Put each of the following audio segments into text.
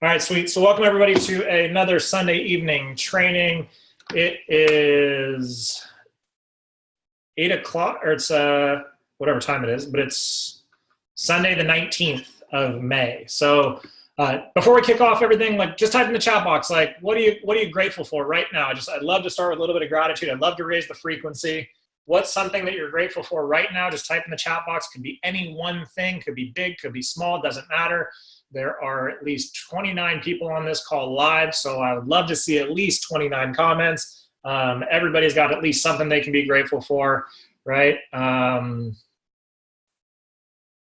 All right, sweet. So welcome everybody to another Sunday evening training. It is 8 o'clock, or it's whatever time it is, but it's Sunday the 19th of May. So before we kick off everything, just type in the chat box, what are you grateful for right now? I'd love to start with a little bit of gratitude. I'd love to raise the frequency. What's something that you're grateful for right now? Just type in the chat box. Could be any one thing, could be big, could be small, doesn't matter. There are at least 29 people on this call live, so I would love to see at least 29 comments. Everybody's got at least something they can be grateful for, right?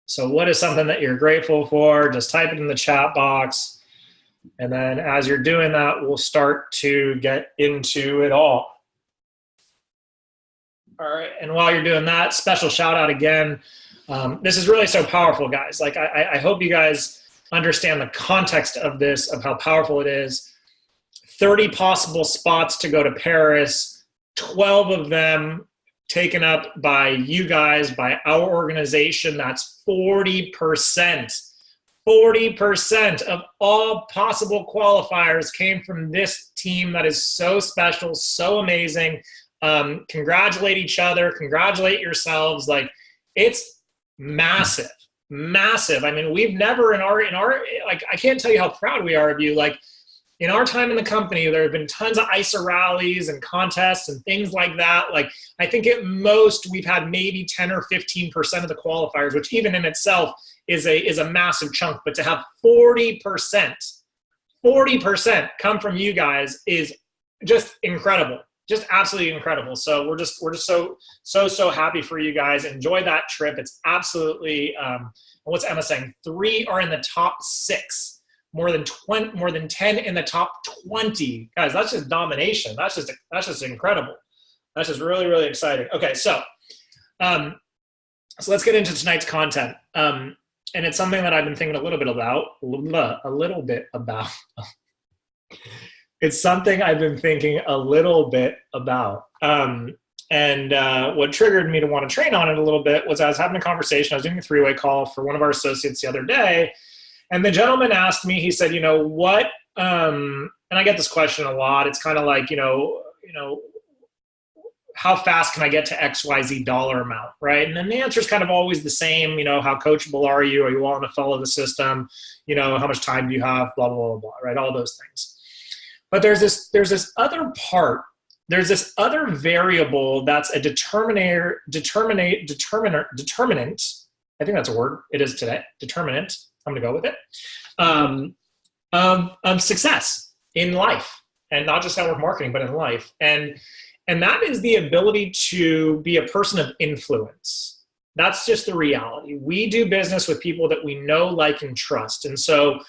So what is something that you're grateful for? Just type it in the chat box. And then as you're doing that, we'll start to get into it all. All right, and while you're doing that, special shout out again. This is really so powerful, guys. I hope you guys understand the context of this, of how powerful it is. 30 possible spots to go to Paris, 12 of them taken up by you guys, by our organization. That's 40%. 40% of all possible qualifiers came from this team that is so special, so amazing. Congratulate each other, congratulate yourselves. It's massive. Massive. I mean, we've never in our I can't tell you how proud we are of you. In our time in the company, there have been tons of ISA rallies and contests and things like that. I think at most we've had maybe 10 or 15% of the qualifiers, which even in itself is a massive chunk. But to have 40% come from you guys is just incredible. Just absolutely incredible. So we're just so happy for you guys. Enjoy that trip. It's absolutely what's Emma saying? 3 are in the top 6. More than 10 in the top 20. Guys, that's just domination. That's just incredible. That's just really, really exciting. Okay, so let's get into tonight's content. And it's something that I've been thinking a little bit about. It's something I've been thinking a little bit about. And what triggered me to want to train on it a little bit was I was having a conversation. I was doing a 3-way call for one of our associates the other day. And the gentleman asked me, he said, what, and I get this question a lot. It's kind of like, how fast can I get to XYZ dollar amount, right? And then the answer is kind of always the same. How coachable are you? Are you willing to follow the system? How much time do you have? Blah, blah, blah, blah, right? All those things. But there's this other part. There's this other variable that's a determinant. I think that's a word. It is today. Determinant. I'm going to go with it. Of success in life, and not just network marketing, but in life. And that is the ability to be a person of influence. That's just the reality. We do business with people that we know, like, and trust. And so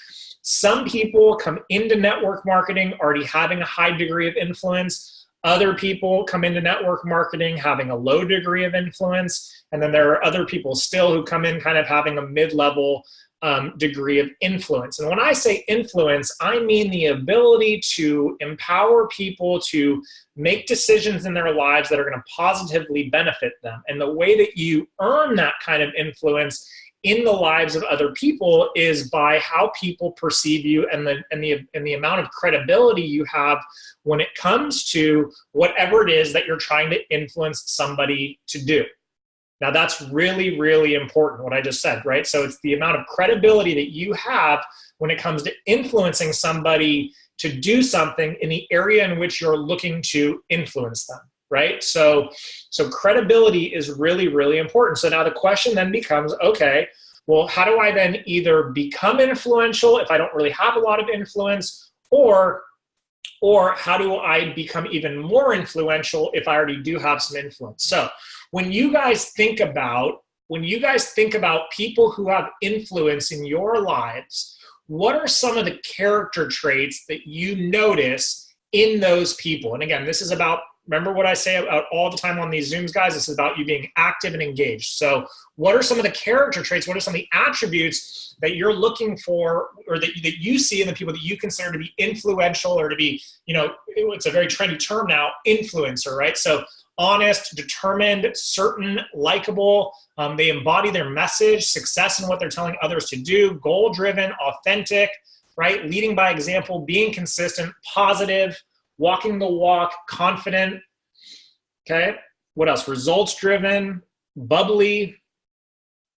some people come into network marketing already having a high degree of influence. Other people come into network marketing having a low degree of influence. And then there are other people still who come in kind of having a mid-level degree of influence. And when I say influence, I mean the ability to empower people to make decisions in their lives that are going to positively benefit them. And the way that you earn that kind of influence in the lives of other people is by how people perceive you and the amount of credibility you have when it comes to whatever it is that you're trying to influence somebody to do. Now, that's really, really important, what I just said, right? So it's the amount of credibility that you have when it comes to influencing somebody to do something in the area in which you're looking to influence them, right? So credibility is really, really important. So now the question then becomes, okay, well, how do I then either become influential if I don't really have a lot of influence, or how do I become even more influential if I already do have some influence? So when you guys think about people who have influence in your lives, what are some of the character traits that you notice in those people? And again, this is about, remember what I say about all the time on these Zooms, guys, this is about you being active and engaged. So what are some of the character traits? What are some of the attributes that you're looking for, or that you see in the people that you consider to be influential, or to be, it's a very trendy term now, influencer, right? So honest, determined, certain, likable. They embody their message, success in what they're telling others to do, goal-driven, authentic, right? Leading by example, being consistent, positive, walking the walk, confident. Okay. What else? Results driven, bubbly.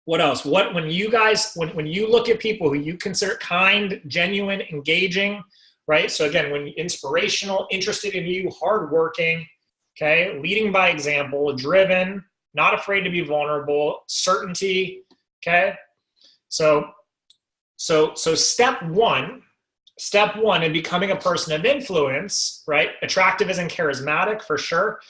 What else? When you guys, when you look at people who you consider kind, genuine, engaging, right? So again, when inspirational, interested in you, hardworking, okay, leading by example, driven, not afraid to be vulnerable, certainty, okay? So step one in becoming a person of influence, right? Attractive and charismatic for sure.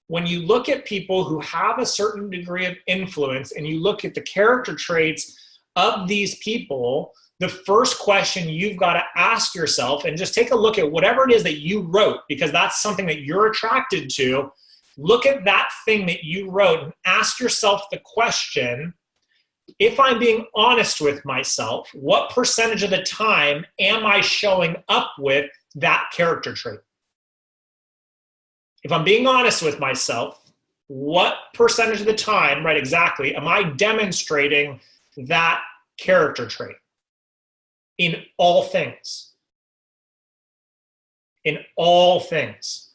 When you look at people who have a certain degree of influence and you look at the character traits of these people, the first question you've got to ask yourself, and just take a look at whatever it is that you wrote, because that's something that you're attracted to. Look at that thing that you wrote and ask yourself the question, if I'm being honest with myself, what percentage of the time am I showing up with that character trait? If I'm being honest with myself, what percentage of the time, right, exactly, am I demonstrating that character trait in all things? In all things.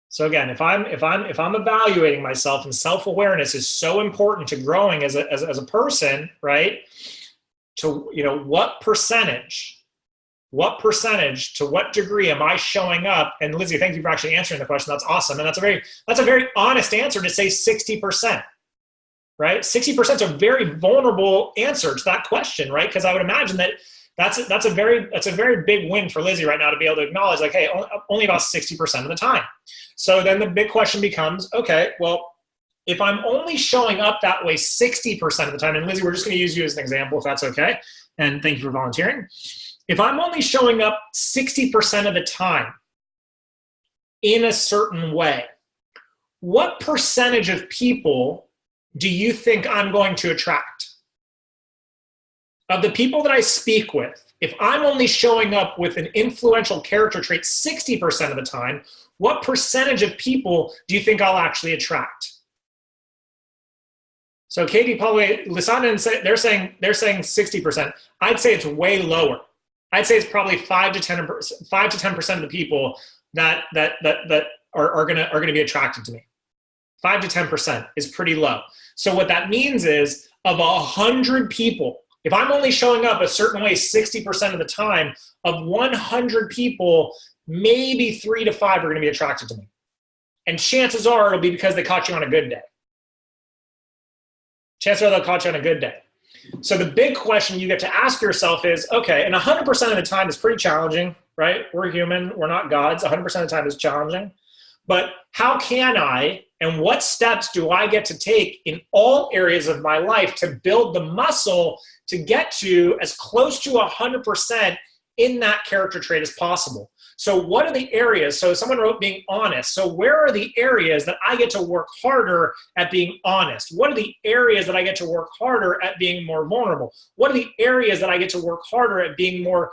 So again, if I'm evaluating myself, and self-awareness is so important to growing as a person, right? To, you know, what percentage, to what degree am I showing up? And Lizzie, thank you for actually answering the question. That's awesome. And that's a very honest answer to say 60%, right? 60% is a very vulnerable answer to that question, right? Because I would imagine that that's a very big win for Lizzie right now to be able to acknowledge, like, hey, only about 60% of the time. So then the big question becomes, okay, well, if I'm only showing up that way 60% of the time, and Lizzie, we're just going to use you as an example, if that's okay. And thank you for volunteering. If I'm only showing up 60% of the time in a certain way, what percentage of people do you think I'm going to attract? Of the people that I speak with, if I'm only showing up with an influential character trait 60% of the time, what percentage of people do you think I'll actually attract? So Katie, probably, Lisanda, they're saying 60%. I'd say it's way lower. I'd say it's probably 5 to 10% of the people that are gonna be attracted to me. 5 to 10% is pretty low. So what that means is, of 100 people, if I'm only showing up a certain way 60% of the time, of 100 people, maybe 3 to 5 are going to be attracted to me. And chances are it'll be because they caught you on a good day. Chances are they'll catch you on a good day. So the big question you get to ask yourself is, okay, and 100% of the time is pretty challenging, right? We're human, we're not gods. 100% of the time is challenging. But how can I, and what steps do I get to take in all areas of my life to build the muscle to get to as close to 100% in that character trait as possible? So what are the areas? So someone wrote being honest. So where are the areas that I get to work harder at being honest? What are the areas that I get to work harder at being more vulnerable? What are the areas that I get to work harder at being more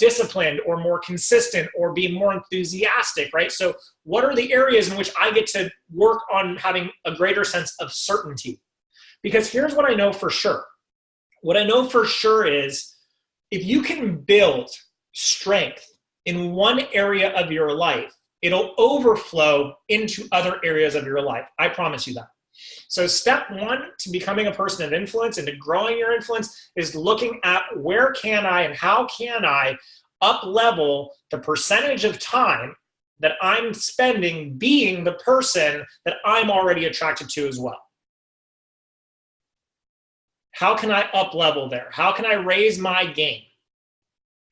disciplined or more consistent or being more enthusiastic, right? So what are the areas in which I get to work on having a greater sense of certainty? Because here's what I know for sure. What I know for sure is, if you can build strength in one area of your life, it'll overflow into other areas of your life. I promise you that. So step one to becoming a person of influence and to growing your influence is looking at where can I and how can I up-level the percentage of time that I'm spending being the person that I'm already attracted to as well. How can I up-level there? How can I raise my game?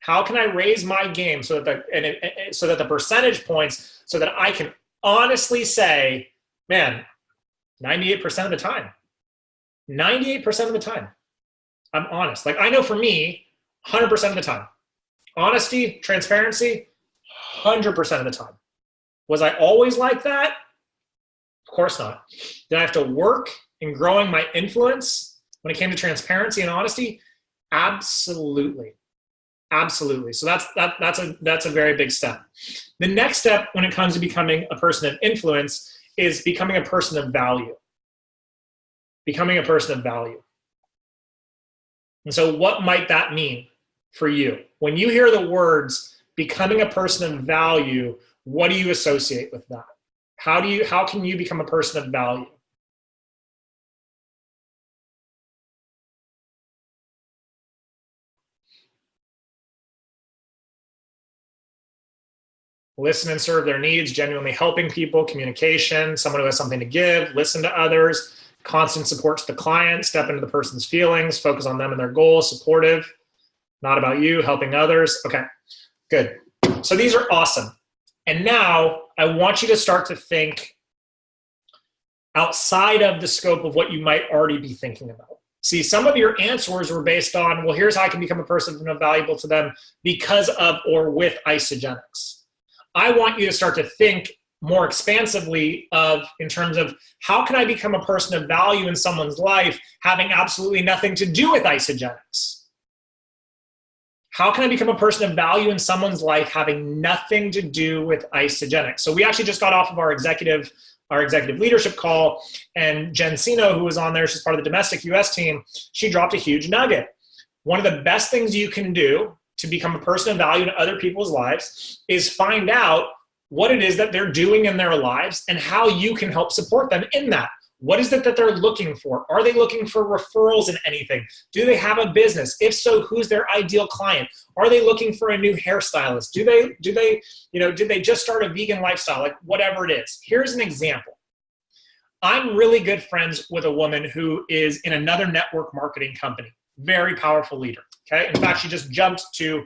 How can I raise my game so that the percentage points, so that I can honestly say, man, 98% of the time, 98% of the time, I'm honest. Like, I know for me, 100% of the time, honesty, transparency, 100% of the time. Was I always like that? Of course not. Did I have to work in growing my influence when it came to transparency and honesty? Absolutely. Absolutely. So that's a very big step. The next step when it comes to becoming a person of influence is becoming a person of value. Becoming a person of value. And so what might that mean for you? When you hear the words becoming a person of value, what do you associate with that? How can you become a person of value? Listen and serve their needs, genuinely helping people, communication, someone who has something to give, listen to others, constant support to the client, step into the person's feelings, focus on them and their goals, supportive, not about you, helping others. Okay, good. So these are awesome. And now I want you to start to think outside of the scope of what you might already be thinking about. See, some of your answers were based on, well, here's how I can become a person valuable to them because of or with Isagenix. I want you to start to think more expansively in terms of how can I become a person of value in someone's life having absolutely nothing to do with Isagenix? How can I become a person of value in someone's life having nothing to do with Isagenix? So we actually just got off of our executive leadership call, and Jen Sino, who was on there, she's part of the domestic US team, she dropped a huge nugget. One of the best things you can do to become a person of value in other people's lives is find out what it is that they're doing in their lives and how you can help support them in that. What is it that they're looking for? Are they looking for referrals in anything? Do they have a business? If so, who's their ideal client? Are they looking for a new hairstylist? Did they just start a vegan lifestyle? Like whatever it is. Here's an example. I'm really good friends with a woman who is in another network marketing company. Very powerful leader. Okay. In fact, she just jumped to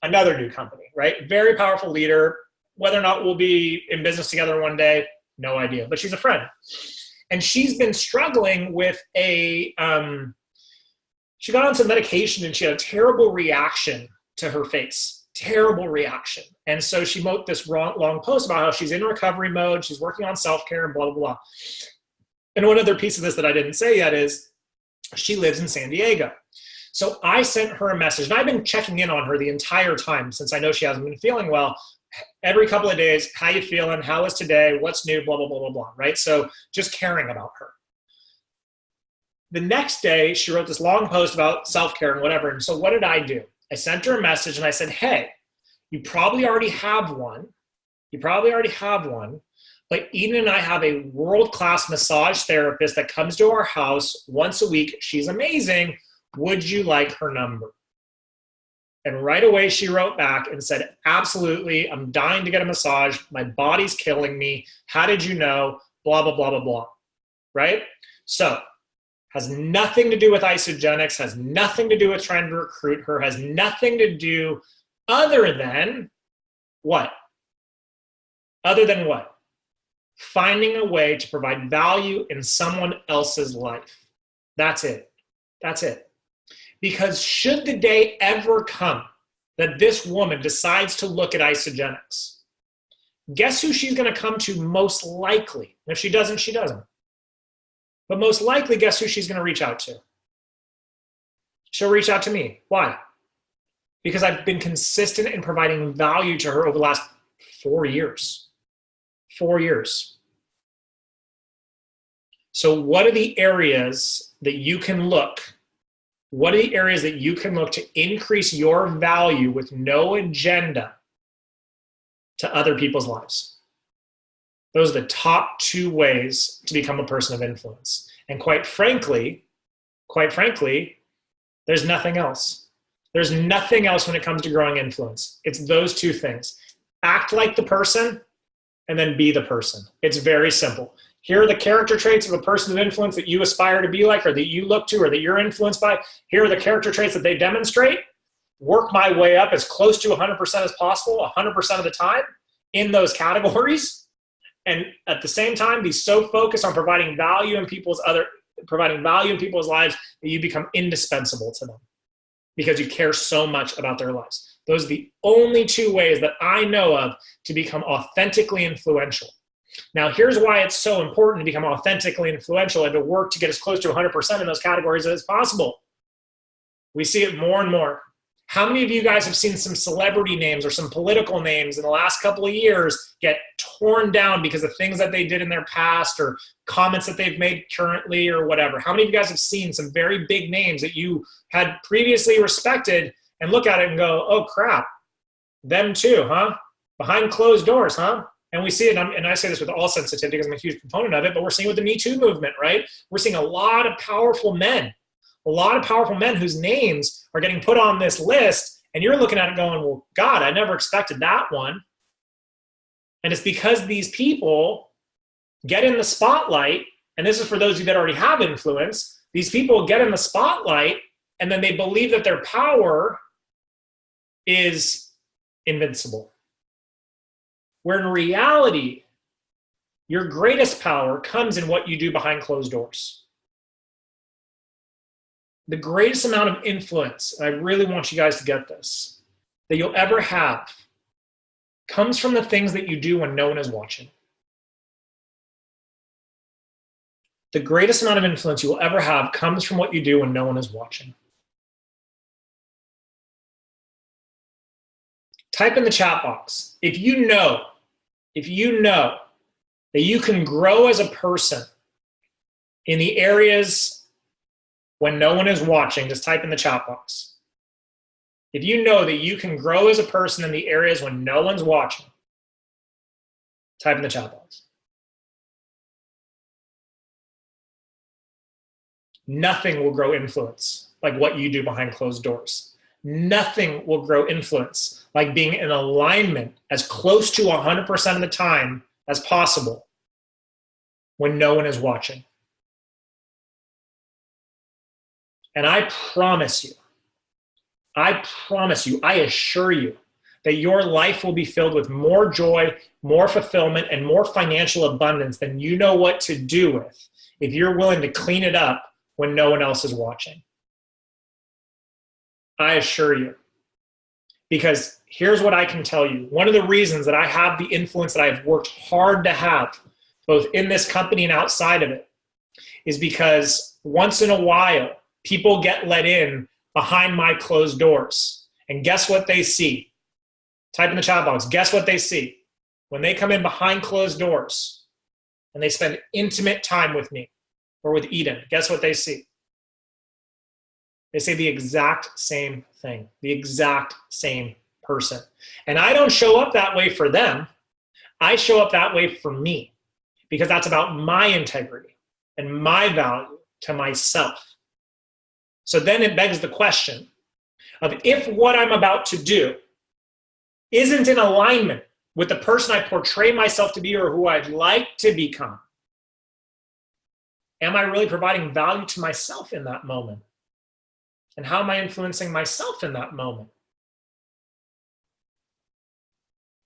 another new company, right? Very powerful leader. Whether or not we'll be in business together one day, no idea, but she's a friend. And she's been struggling with she got on some medication and she had a terrible reaction to her face, terrible reaction. And so she wrote this long post about how she's in recovery mode, she's working on self-care and blah, blah, blah. And one other piece of this that I didn't say yet is she lives in San Diego. So I sent her a message, and I've been checking in on her the entire time since I know she hasn't been feeling well. Every couple of days, how you feeling? How was today? What's new? Blah, blah, blah, blah, blah, right? So just caring about her. The next day, she wrote this long post about self-care and whatever. And so what did I do? I sent her a message and I said, hey, you probably already have one. But Eden and I have a world-class massage therapist that comes to our house once a week. She's amazing. Would you like her number? And right away she wrote back and said, absolutely, I'm dying to get a massage. My body's killing me. How did you know? Blah, blah, blah, blah, blah. Right? So, has nothing to do with Isagenix, has nothing to do with trying to recruit her, has nothing to do other than what? Other than what? Finding a way to provide value in someone else's life. That's it. That's it. Because should the day ever come that this woman decides to look at Isagenix, guess who she's going to come to most likely? And if she doesn't, she doesn't. But most likely, guess who she's going to reach out to? She'll reach out to me. Why? Because I've been consistent in providing value to her over the last 4 years. 4 years. So what are the areas that you can look? What are the areas that you can look to increase your value with no agenda to other people's lives? Those are the top 2 ways to become a person of influence. And quite frankly, there's nothing else. There's nothing else when it comes to growing influence. It's those 2 things. Act like the person and then be the person. It's very simple. Here are the character traits of a person of influence that you aspire to be like, or that you look to, or that you're influenced by. Here are the character traits that they demonstrate. Work my way up as close to 100% as possible, 100% of the time in those categories. And at the same time, be so focused on providing value in people's lives that you become indispensable to them because you care so much about their lives. Those are the only 2 ways that I know of to become authentically influential. Now, here's why it's so important to become authentically influential and to work to get as close to 100% in those categories as possible. We see it more and more. How many of you guys have seen some celebrity names or some political names in the last couple of years get torn down because of things that they did in their past or comments that they've made currently or whatever? How many of you guys have seen some very big names that you had previously respected and look at it and go, oh crap, them too, huh? Behind closed doors, huh? And we see it, and I say this with all sensitivity because I'm a huge proponent of it, but we're seeing with the Me Too movement, right? We're seeing a lot of powerful men whose names are getting put on this list, and you're looking at it going, well, God, I never expected that one. And it's because these people get in the spotlight, and this is for those of you that already have influence, these people get in the spotlight, and then they believe that their power is invincible. Where in reality, your greatest power comes in what you do behind closed doors. The greatest amount of influence, and I really want you guys to get this, that you'll ever have comes from the things that you do when no one is watching. The greatest amount of influence you will ever have comes from what you do when no one is watching. Type in the chat box, if you know that you can grow as a person in the areas when no one is watching, just type in the chat box. If you know that you can grow as a person in the areas when no one's watching, type in the chat box. Nothing will grow influence like what you do behind closed doors. Nothing will grow influence like being in alignment as close to 100% of the time as possible when no one is watching. And I promise you, I assure you that your life will be filled with more joy, more fulfillment, and more financial abundance than you know what to do with if you're willing to clean it up when no one else is watching. I assure you. Because here's what I can tell you. One of the reasons that I have the influence that I've worked hard to have, both in this company and outside of it, is because once in a while, people get let in behind my closed doors. And guess what they see? Type in the chat box. Guess what they see? When they come in behind closed doors and they spend intimate time with me or with Eden, guess what they see? They say the exact same thing, the exact same person. And I don't show up that way for them. I show up that way for me because that's about my integrity and my value to myself. So then it begs the question of if what I'm about to do isn't in alignment with the person I portray myself to be or who I'd like to become, am I really providing value to myself in that moment? And how am I influencing myself in that moment?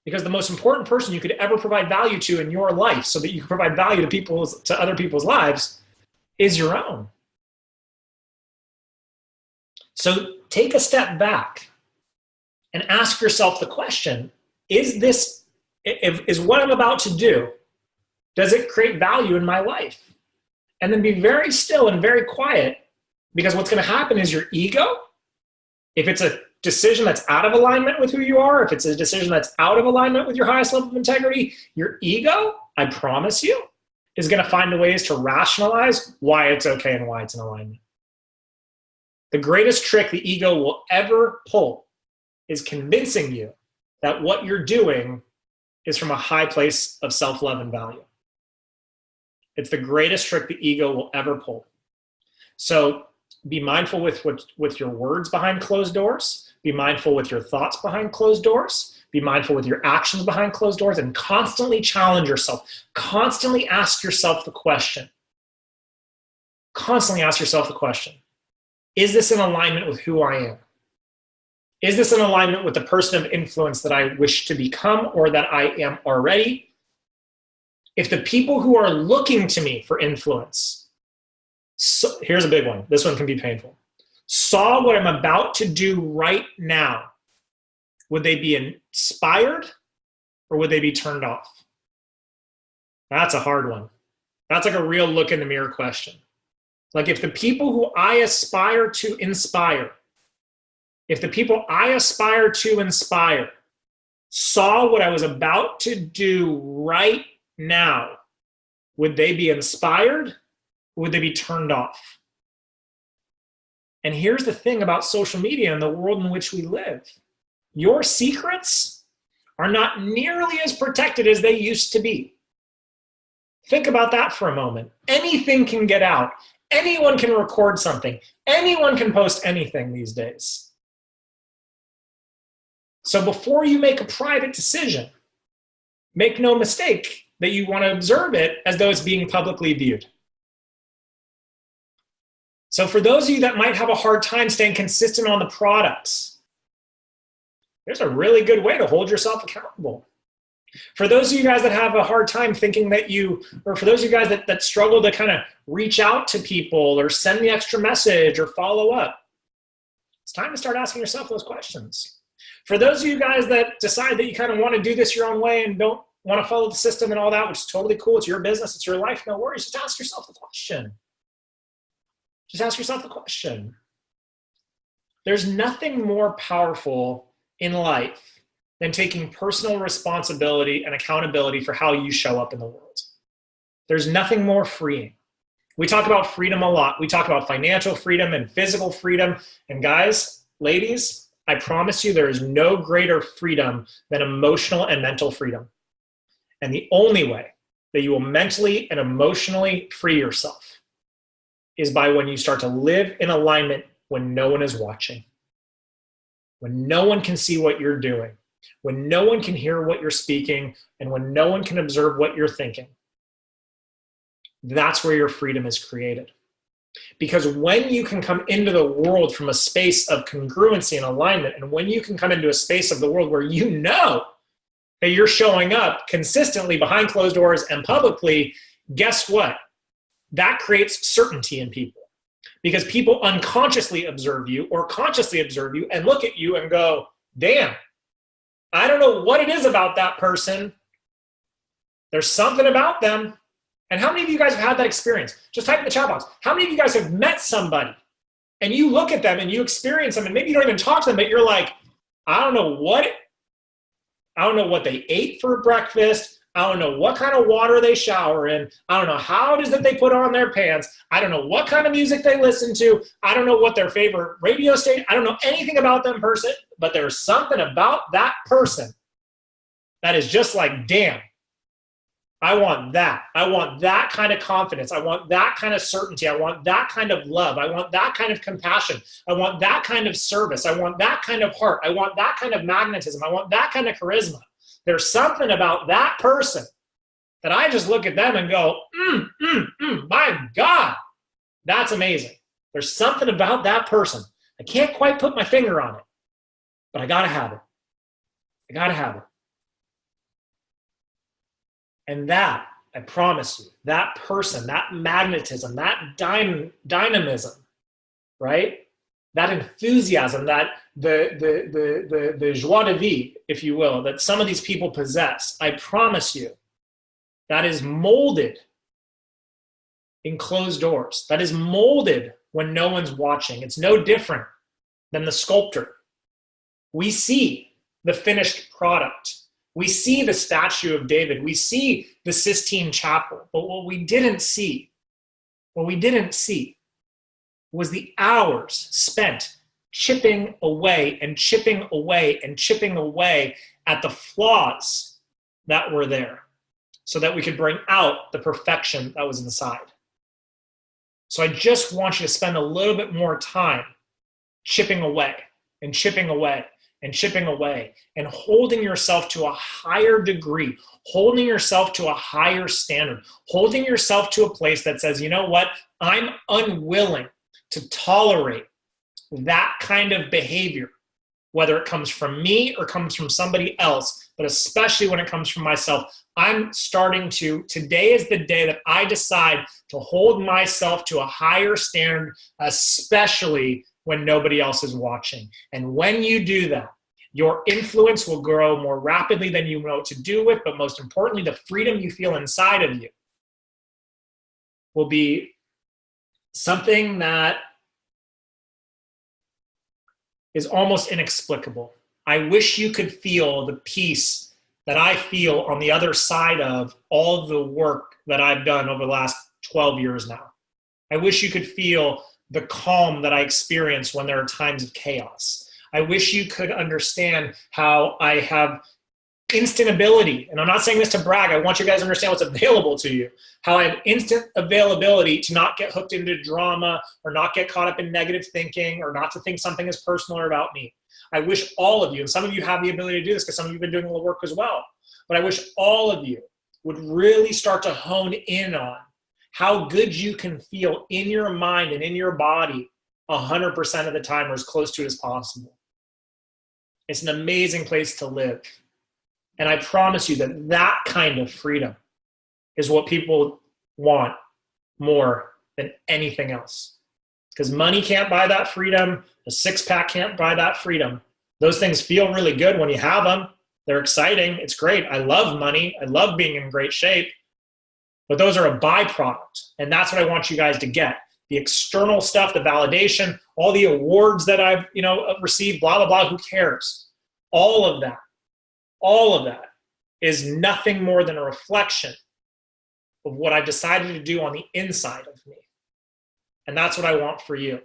Because the most important person you could ever provide value to in your life so that you can provide value to other people's lives is your own. So take a step back and ask yourself the question, is what I'm about to do, does it create value in my life? And then be very still and very quiet, because what's going to happen is your ego, if it's a decision that's out of alignment with who you are, if it's a decision that's out of alignment with your highest level of integrity, your ego, I promise you, is going to find ways to rationalize why it's okay and why it's in alignment. The greatest trick the ego will ever pull is convincing you that what you're doing is from a high place of self-love and value. It's the greatest trick the ego will ever pull. So be mindful with your words behind closed doors. Be mindful with your thoughts behind closed doors. Be mindful with your actions behind closed doors, and constantly challenge yourself. Constantly ask yourself the question. Constantly ask yourself the question. Is this in alignment with who I am? Is this in alignment with the person of influence that I wish to become or that I am already? If the people who are looking to me for influence, so here's a big one. This one can be painful. Saw what I'm about to do right now, would they be inspired or would they be turned off? That's a hard one. That's like a real look in the mirror question. Like if the people who I aspire to inspire If the people I aspire to inspire saw what I was about to do right now, would they be inspired or would they be turned off? And here's the thing about social media and the world in which we live. Your secrets are not nearly as protected as they used to be. Think about that for a moment. Anything can get out. Anyone can record something. Anyone can post anything these days. So before you make a private decision, make no mistake that you want to observe it as though it's being publicly viewed. So for those of you that might have a hard time staying consistent on the products, there's a really good way to hold yourself accountable. For those of you guys that have a hard time thinking that or for those of you guys that struggle to kind of reach out to people or send the extra message or follow up, it's time to start asking yourself those questions. For those of you guys that decide that you kind of want to do this your own way and don't want to follow the system and all that, which is totally cool, it's your business, it's your life, no worries, just ask yourself the question. Just ask yourself the question. There's nothing more powerful in life than taking personal responsibility and accountability for how you show up in the world. There's nothing more freeing. We talk about freedom a lot. We talk about financial freedom and physical freedom. And guys, ladies, I promise you there is no greater freedom than emotional and mental freedom. And the only way that you will mentally and emotionally free yourself is by when you start to live in alignment when no one is watching, when no one can see what you're doing, when no one can hear what you're speaking, and when no one can observe what you're thinking. That's where your freedom is created. Because when you can come into the world from a space of congruency and alignment, and when you can come into a space of the world where you know that you're showing up consistently behind closed doors and publicly, guess what? That creates certainty in people. Because people unconsciously observe you or consciously observe you and look at you and go, damn, I don't know what it is about that person. There's something about them. And how many of you guys have had that experience? Just type in the chat box. How many of you guys have met somebody and you look at them and you experience them and maybe you don't even talk to them, but you're like, I don't know what they ate for breakfast. I don't know what kind of water they shower in. I don't know how it is that they put on their pants. I don't know what kind of music they listen to. I don't know what their favorite radio station. I don't know anything about them person, but there's something about that person that is just like, damn, I want that. I want that kind of confidence. I want that kind of certainty. I want that kind of love. I want that kind of compassion. I want that kind of service. I want that kind of heart. I want that kind of magnetism. I want that kind of charisma. There's something about that person that I just look at them and go, my God, that's amazing. There's something about that person. I can't quite put my finger on it, but I got to have it. I got to have it. And that, I promise you, that person, that magnetism, that dynamism, right? That enthusiasm, that the joie de vivre, if you will, that some of these people possess, I promise you, that is molded in closed doors. That is molded when no one's watching. It's no different than the sculptor. We see the finished product. We see the statue of David. We see the Sistine Chapel. But what we didn't see was the hours spent chipping away and chipping away and chipping away at the flaws that were there so that we could bring out the perfection that was inside. So I just want you to spend a little bit more time chipping away and chipping away and chipping away and holding yourself to a higher degree, holding yourself to a higher standard, holding yourself to a place that says, you know what, I'm unwilling to tolerate that kind of behavior, whether it comes from me or comes from somebody else, but especially when it comes from myself. Today is the day that I decide to hold myself to a higher standard, especially when nobody else is watching. And when you do that, your influence will grow more rapidly than you know what to do with, but most importantly, the freedom you feel inside of you will be something that is almost inexplicable. I wish you could feel the peace that I feel on the other side of all the work that I've done over the last 12 years now. I wish you could feel the calm that I experience when there are times of chaos. I wish you could understand how I have instant ability, and I'm not saying this to brag, I want you guys to understand what's available to you, how I have instant availability to not get hooked into drama or not get caught up in negative thinking or not to think something is personal or about me. I wish all of you, and some of you have the ability to do this because some of you have been doing a little work as well, but I wish all of you would really start to hone in on how good you can feel in your mind and in your body 100% of the time or as close to it as possible. It's an amazing place to live. And I promise you that that kind of freedom is what people want more than anything else. Because money can't buy that freedom. A six-pack can't buy that freedom. Those things feel really good when you have them. They're exciting. It's great. I love money. I love being in great shape. But those are a byproduct. And that's what I want you guys to get. The external stuff, the validation, all the awards that I've received, blah, blah, blah, who cares? All of that is nothing more than a reflection of what I've decided to do on the inside of me. And that's what I want for you.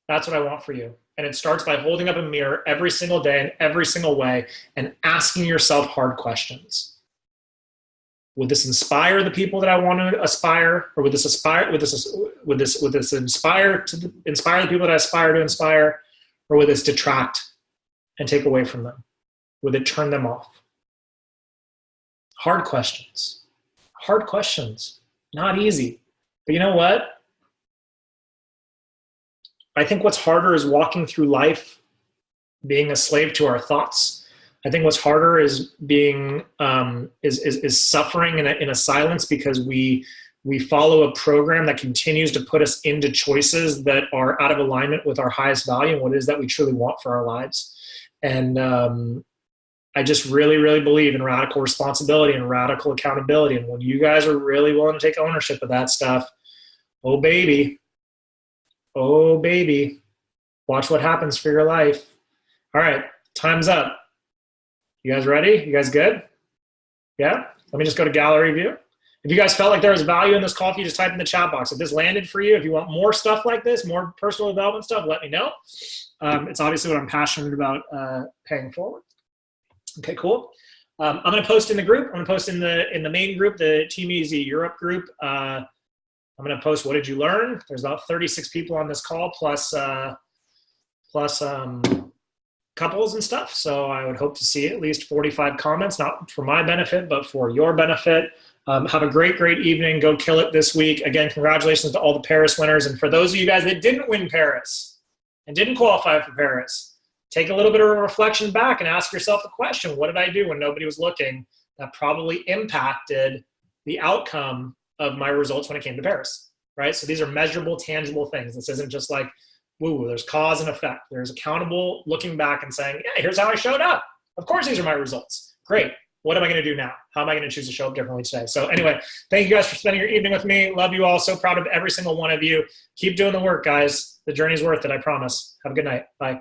That's what I want for you. And it starts by holding up a mirror every single day in every single way and asking yourself hard questions. Would this inspire the people that I want to aspire? Or would this inspire the people that I aspire to inspire? Or would this detract and take away from them? Would it turn them off? Hard questions. Hard questions. Not easy. But you know what? I think what's harder is walking through life being a slave to our thoughts. I think what's harder is being is suffering in a silence because we follow a program that continues to put us into choices that are out of alignment with our highest value and what it is that we truly want for our lives. And I just really, really believe in radical responsibility and radical accountability. And when you guys are really willing to take ownership of that stuff, oh baby, watch what happens for your life. All right, time's up. You guys ready? You guys good? Yeah? Let me just go to gallery view. If you guys felt like there was value in this call, just type in the chat box. If this landed for you, if you want more stuff like this, more personal development stuff, let me know. It's obviously what I'm passionate about paying forward. Okay, cool. I'm going to post in the group. I'm going to post in the main group, the Team Easy Europe group. I'm going to post what did you learn. There's about 36 people on this call plus couples and stuff. So I would hope to see at least 45 comments, not for my benefit, but for your benefit. Have a great, great evening. Go kill it this week. Again, congratulations to all the Paris winners. And for those of you guys that didn't win Paris and didn't qualify for Paris, take a little bit of a reflection back and ask yourself the question, what did I do when nobody was looking that probably impacted the outcome of my results when it came to Paris, right? So these are measurable, tangible things. This isn't just like, woo, there's cause and effect. There's accountable looking back and saying, yeah, here's how I showed up. Of course, these are my results. Great. What am I going to do now? How am I going to choose to show up differently today? So anyway, thank you guys for spending your evening with me. Love you all. So proud of every single one of you. Keep doing the work, guys. The journey's worth it, I promise. Have a good night. Bye.